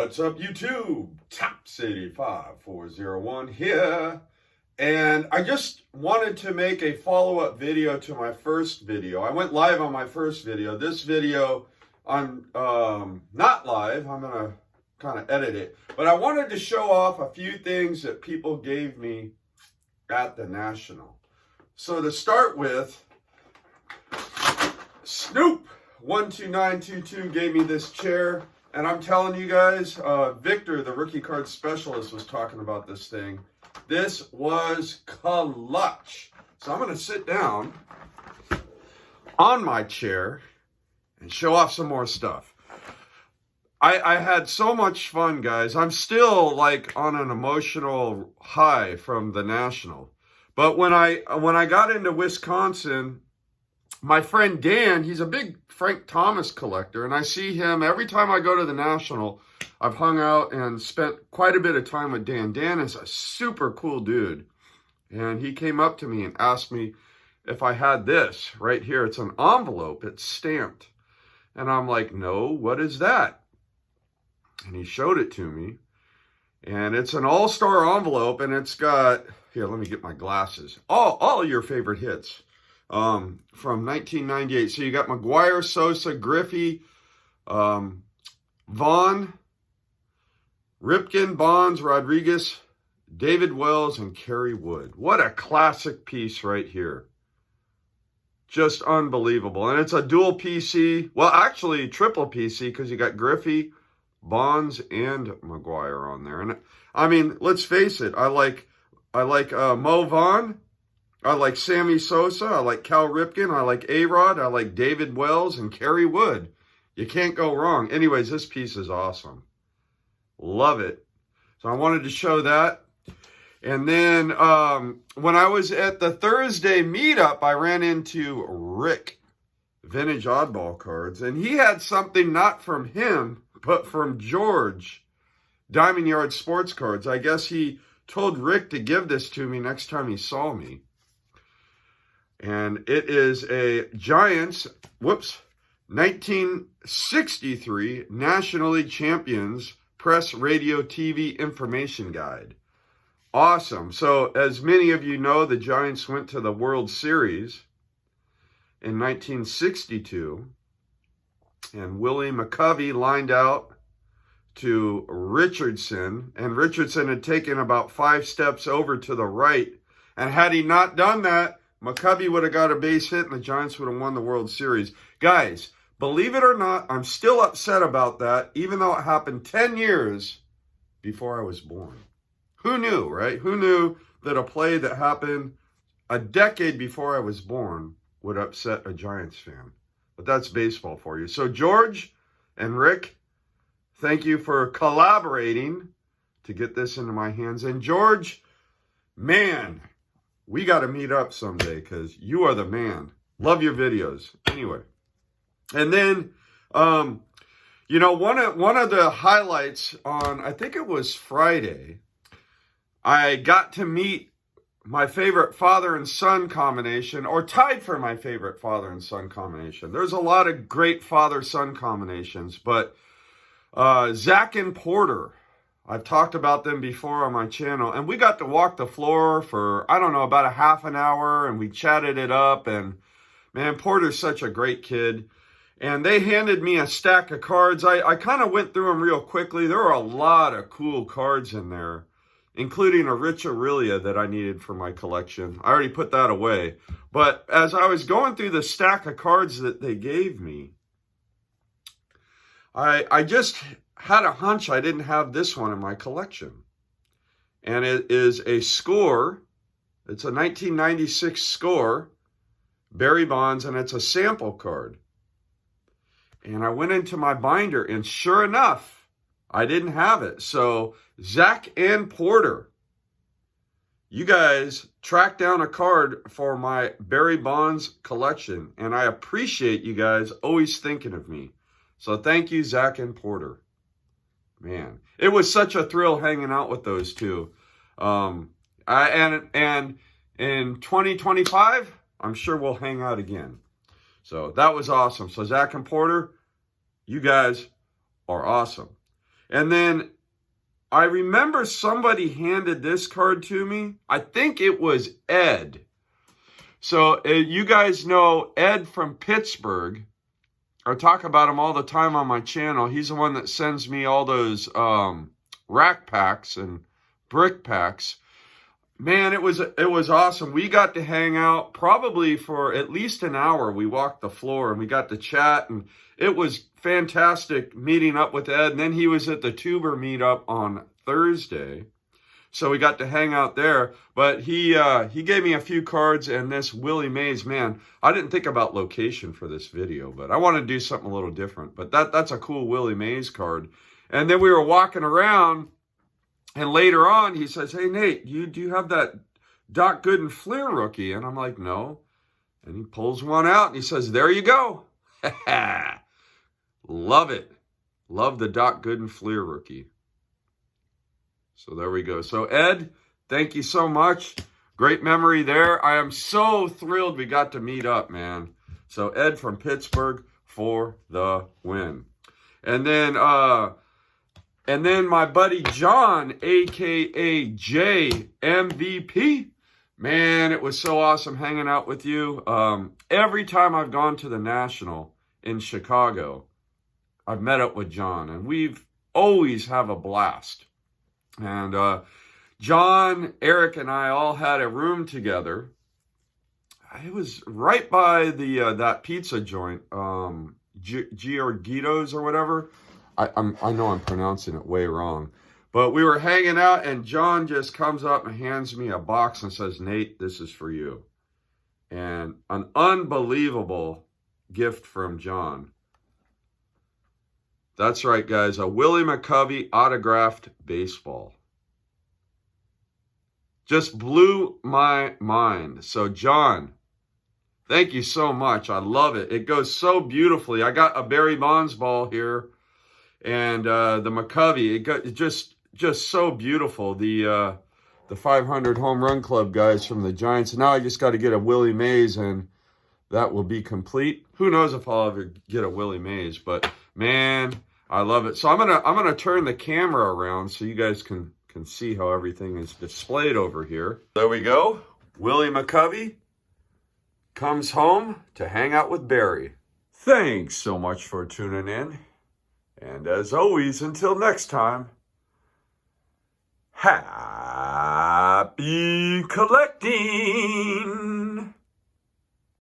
What's up, YouTube? Tops85401 here. And I just wanted to make a follow-up video to my first video. I went live on my first video. This video, I'm not live. I'm going to kind of edit it. But I wanted to show off a few things that people gave me at the National. So to start with, Snoop12922 gave me this chair. And I'm telling you guys, Victor, the rookie card specialist, was talking about this thing. This was clutch. So I'm going to sit down on my chair and show off some more stuff. I had so much fun, guys. I'm still like on an emotional high from the National. But when I got into Wisconsin, my friend Dan, he's a big Frank Thomas collector, and I see him every time I go to the National. I've hung out and spent quite a bit of time with Dan. Dan is a super cool dude, and he came up to me and asked me if I had this right here. It's an envelope. It's stamped. And I'm like, no, what is that? And he showed it to me, and it's an all-star envelope, and it's got, here, let me get my glasses, all of your favorite hits. From 1998. So you got McGuire, Sosa, Griffey, Vaughn, Ripken, Bonds, Rodriguez, David Wells, and Kerry Wood. What a classic piece right here. Just unbelievable. And it's a dual PC. Well, actually, triple PC, because you got Griffey, Bonds, and McGuire on there. And I mean, let's face it. I like Mo Vaughn. I like Sammy Sosa, I like Cal Ripken, I like A-Rod, I like David Wells, and Kerry Wood. You can't go wrong. Anyways, this piece is awesome. Love it. So I wanted to show that. And then when I was at the Thursday meetup, I ran into Rick, Vintage Oddball Cards, and he had something not from him, but from George, Diamond Yard Sports Cards. I guess he told Rick to give this to me next time he saw me. And it is a Giants, 1963 National League Champions Press Radio TV Information Guide. Awesome. So, as many of you know, the Giants went to the World Series in 1962. And Willie McCovey lined out to Richardson. And Richardson had taken about 5 steps over to the right. And had he not done that, McCovey would have got a base hit and the Giants would have won the World Series. Guys, believe it or not, I'm still upset about that, even though it happened 10 years before I was born. Who knew, right? Who knew that a play that happened a decade before I was born would upset a Giants fan? But that's baseball for you. So George and Rick, thank you for collaborating to get this into my hands. And George, man, we got to meet up someday because you are the man. Love your videos. Anyway. And then, you know, one of the highlights on, I think it was Friday, I got to meet my favorite father and son combination, or tied for my favorite father and son combination. There's a lot of great father-son combinations, but Zach and Porter, I've talked about them before on my channel, and we got to walk the floor for, I don't know, about a half an hour, and we chatted it up, and man, Porter's such a great kid, and they handed me a stack of cards. I kind of went through them real quickly. There were a lot of cool cards in there, including a Rich Aurelia that I needed for my collection. I already put that away, but as I was going through the stack of cards that they gave me, I just had a hunch I didn't have this one in my collection. And it is a score. It's a 1996 score, Barry Bonds, and it's a sample card. And I went into my binder, and sure enough, I didn't have it. So Zach and Porter, you guys tracked down a card for my Barry Bonds collection, and I appreciate you guys always thinking of me. So thank you, Zach and Porter. Man, it was such a thrill hanging out with those two. And in 2025, I'm sure we'll hang out again. So that was awesome. So Zach and Porter, you guys are awesome. And then I remember somebody handed this card to me. I think it was Ed. So you guys know Ed from Pittsburgh. I talk about him all the time on my channel. He's the one that sends me all those rack packs and brick packs. Man, it was awesome. We got to hang out probably for at least an hour. We walked the floor and we got to chat, and it was fantastic meeting up with Ed. And then he was at the Tuber meetup on Thursday, so we got to hang out there. But he gave me a few cards and this Willie Mays. Man, I didn't think about location for this video, but I want to do something a little different. But that's a cool Willie Mays card. And then we were walking around, and later on he says, "Hey Nate, do you have that Doc Gooden Fleer rookie?" And I'm like, "No." And he pulls one out and he says, "There you go." Love it. Love the Doc Gooden Fleer rookie. So there we go. So Ed, thank you so much. Great memory there. I am so thrilled we got to meet up, man. So Ed from Pittsburgh for the win. And then my buddy John, aka J MVP. Man, it was so awesome hanging out with you. Every time I've gone to the National in Chicago, I've met up with John, and we've always have a blast. And John, Eric, and I all had a room together. It was right by the that pizza joint, Giorgito's or whatever. I know I'm pronouncing it way wrong. But we were hanging out, and John just comes up and hands me a box and says, "Nate, this is for you." And an unbelievable gift from John. That's right, guys. A Willie McCovey autographed baseball. Just blew my mind. So, John, thank you so much. I love it. It goes so beautifully. I got a Barry Bonds ball here, and the McCovey. It's just so beautiful. The 500 home run club guys from the Giants. And now I just got to get a Willie Mays, and that will be complete. Who knows if I'll ever get a Willie Mays, but man, I love it. So I'm gonna turn the camera around so you guys can see how everything is displayed over here. There we go. Willie McCovey comes home to hang out with Barry. Thanks so much for tuning in. And as always, until next time, happy collecting.